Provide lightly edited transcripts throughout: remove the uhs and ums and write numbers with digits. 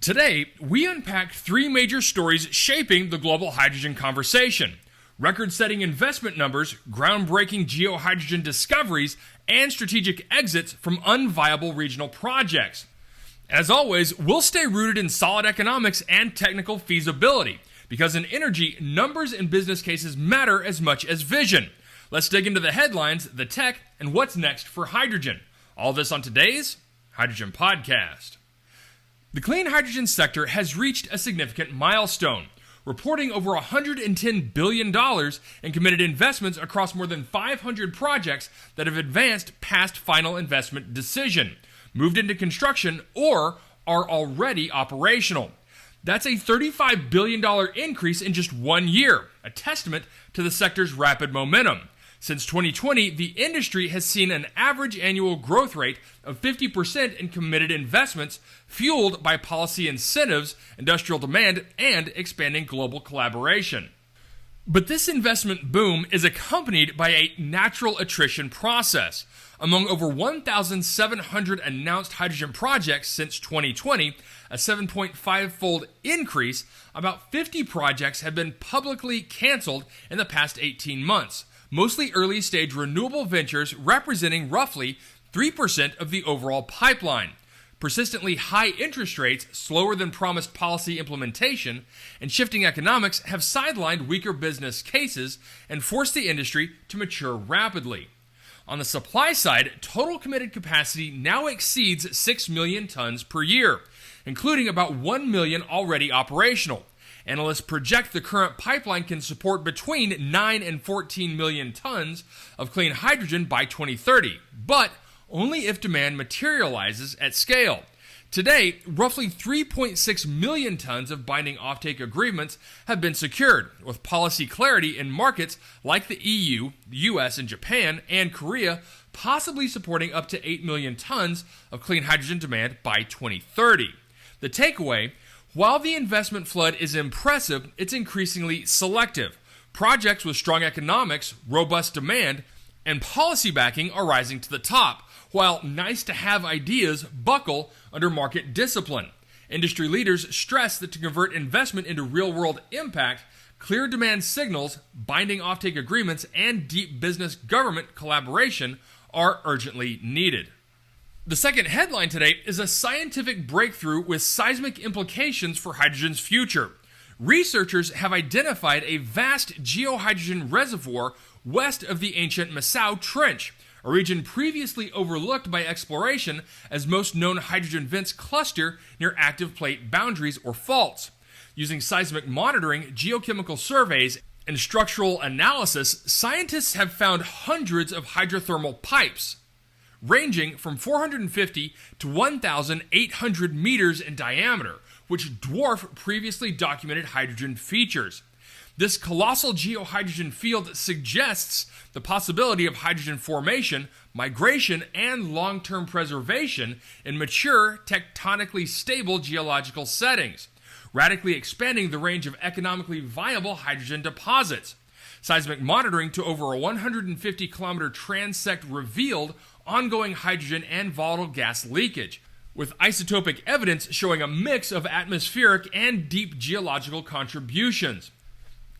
Today, we unpack three major stories shaping the global hydrogen conversation: record-setting investment numbers, groundbreaking geo-hydrogen discoveries, and strategic exits from unviable regional projects. As always, we'll stay rooted in solid economics and technical feasibility, because in energy, numbers and business cases matter as much as vision. Let's dig into the headlines, the tech, and what's next for hydrogen. All this on today's Hydrogen Podcast. The clean hydrogen sector has reached a significant milestone, reporting over $110 billion in committed investments across more than 500 projects that have advanced past final investment decision, moved into construction, or are already operational. That's a $35 billion increase in just 1 year, a testament to the sector's rapid momentum. Since 2020, the industry has seen an average annual growth rate of 50% in committed investments, fueled by policy incentives, industrial demand, and expanding global collaboration. But this investment boom is accompanied by a natural attrition process. Among over 1,700 announced hydrogen projects since 2020, a 7.5-fold increase, about 50 projects have been publicly canceled in the past 18 months. Mostly early-stage renewable ventures representing roughly 3% of the overall pipeline. Persistently high interest rates, slower than promised policy implementation, and shifting economics have sidelined weaker business cases and forced the industry to mature rapidly. On the supply side, total committed capacity now exceeds 6 million tons per year, including about 1 million already operational. Analysts project the current pipeline can support between 9 and 14 million tons of clean hydrogen by 2030, but only if demand materializes at scale. Today, roughly 3.6 million tons of binding offtake agreements have been secured, with policy clarity in markets like the EU, the US, and Japan, and Korea possibly supporting up to 8 million tons of clean hydrogen demand by 2030. The takeaway: while the investment flood is impressive, it's increasingly selective. Projects with strong economics, robust demand, and policy backing are rising to the top, while nice-to-have ideas buckle under market discipline. Industry leaders stress that to convert investment into real-world impact, clear demand signals, binding offtake agreements, and deep business-government collaboration are urgently needed. The second headline today is a scientific breakthrough with seismic implications for hydrogen's future. Researchers have identified a vast geo-hydrogen reservoir west of the ancient Mussau Trench, a region previously overlooked by exploration as most known hydrogen vents cluster near active plate boundaries or faults. Using seismic monitoring, geochemical surveys, and structural analysis, scientists have found hundreds of hydrothermal pipes, ranging from 450 to 1,800 meters in diameter, which dwarf previously documented hydrogen features. This colossal geohydrogen field suggests the possibility of hydrogen formation, migration, and long-term preservation in mature, tectonically stable geological settings, radically expanding the range of economically viable hydrogen deposits. Seismic monitoring to over a 150-kilometer transect revealed ongoing hydrogen and volatile gas leakage, with isotopic evidence showing a mix of atmospheric and deep geological contributions.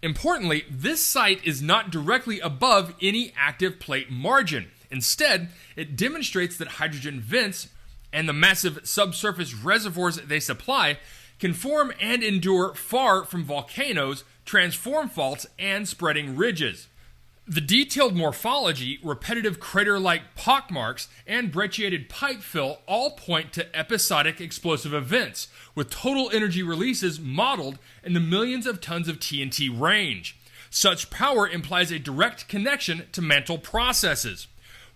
Importantly, this site is not directly above any active plate margin. Instead, it demonstrates that hydrogen vents and the massive subsurface reservoirs they supply can form and endure far from volcanoes, transform faults, and spreading ridges. The detailed morphology, repetitive crater-like pockmarks, and brecciated pipe fill all point to episodic explosive events, with total energy releases modeled in the millions of tons of TNT range. Such power implies a direct connection to mantle processes.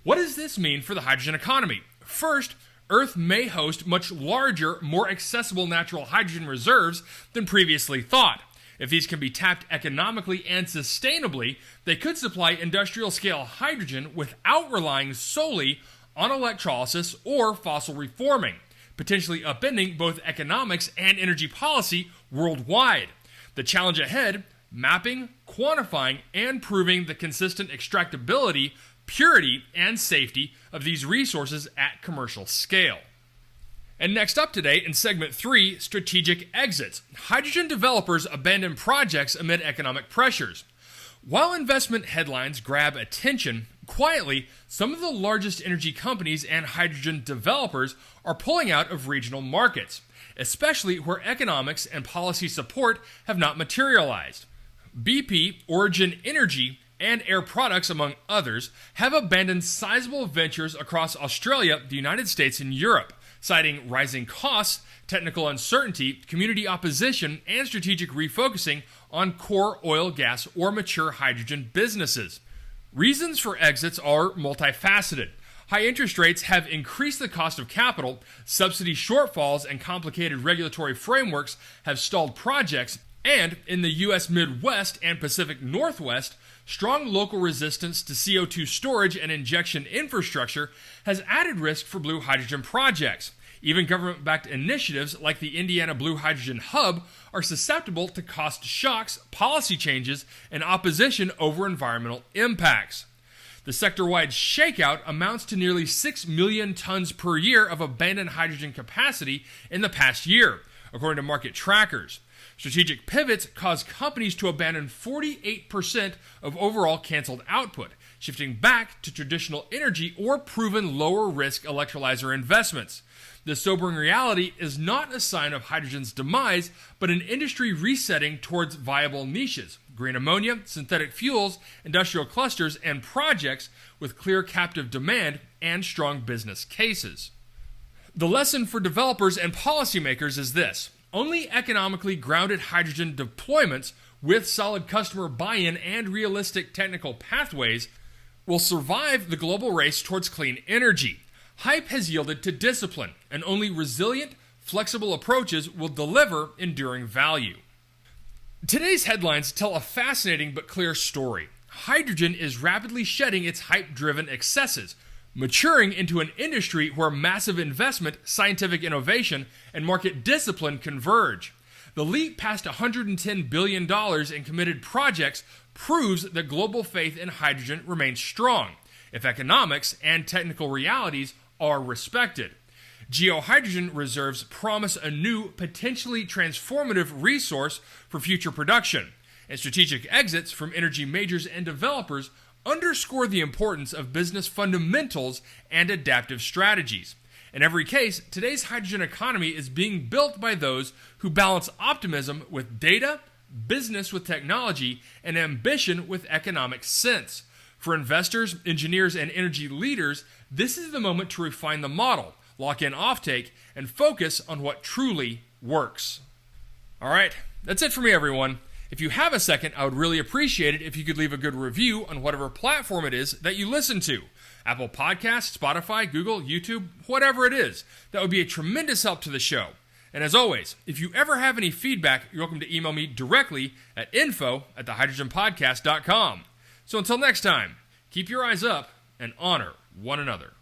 What does this mean for the hydrogen economy? First, Earth may host much larger, more accessible natural hydrogen reserves than previously thought. If these can be tapped economically and sustainably, they could supply industrial-scale hydrogen without relying solely on electrolysis or fossil reforming, potentially upending both economics and energy policy worldwide. The challenge ahead: mapping, quantifying, and proving the consistent extractability, purity, and safety of these resources at commercial scale. And next up today in segment 3, strategic exits. Hydrogen developers abandon projects amid economic pressures. While investment headlines grab attention, quietly, some of the largest energy companies and hydrogen developers are pulling out of regional markets, especially where economics and policy support have not materialized. BP, Origin Energy, and Air Products, among others, have abandoned sizable ventures across Australia, the United States, and Europe, citing rising costs, technical uncertainty, community opposition, and strategic refocusing on core oil, gas, or mature hydrogen businesses. Reasons for exits are multifaceted. High interest rates have increased the cost of capital, subsidy shortfalls and complicated regulatory frameworks have stalled projects, and in the U.S. Midwest and Pacific Northwest, strong local resistance to CO2 storage and injection infrastructure has added risk for blue hydrogen projects. Even government-backed initiatives like the Indiana Blue Hydrogen Hub are susceptible to cost shocks, policy changes, and opposition over environmental impacts. The sector-wide shakeout amounts to nearly 6 million tons per year of abandoned hydrogen capacity in the past year, according to market trackers. Strategic pivots cause companies to abandon 48% of overall canceled output, shifting back to traditional energy or proven lower-risk electrolyzer investments. This sobering reality is not a sign of hydrogen's demise, but an industry resetting towards viable niches, green ammonia, synthetic fuels, industrial clusters, and projects with clear captive demand and strong business cases. The lesson for developers and policymakers is this: only economically grounded hydrogen deployments with solid customer buy-in and realistic technical pathways will survive the global race towards clean energy. Hype has yielded to discipline, and only resilient, flexible approaches will deliver enduring value. Today's headlines tell a fascinating but clear story. Hydrogen is rapidly shedding its hype-driven excesses, maturing into an industry where massive investment, scientific innovation, and market discipline converge. The leap past $110 billion in committed projects proves that global faith in hydrogen remains strong, if economics and technical realities are respected. Geo-Hydrogen reserves promise a new, potentially transformative resource for future production, and strategic exits from energy majors and developers underscore the importance of business fundamentals and adaptive strategies. In every case, today's hydrogen economy is being built by those who balance optimism with data, business with technology, and ambition with economic sense. For investors, engineers, and energy leaders, this is the moment to refine the model, lock in offtake, and focus on what truly works. All right, that's it for me, everyone. If you have a second, I would really appreciate it if you could leave a good review on whatever platform it is that you listen to. Apple Podcasts, Spotify, Google, YouTube, whatever it is. That would be a tremendous help to the show. And as always, if you ever have any feedback, you're welcome to email me directly at info@thehydrogenpodcast.com. So until next time, keep your eyes up and honor one another.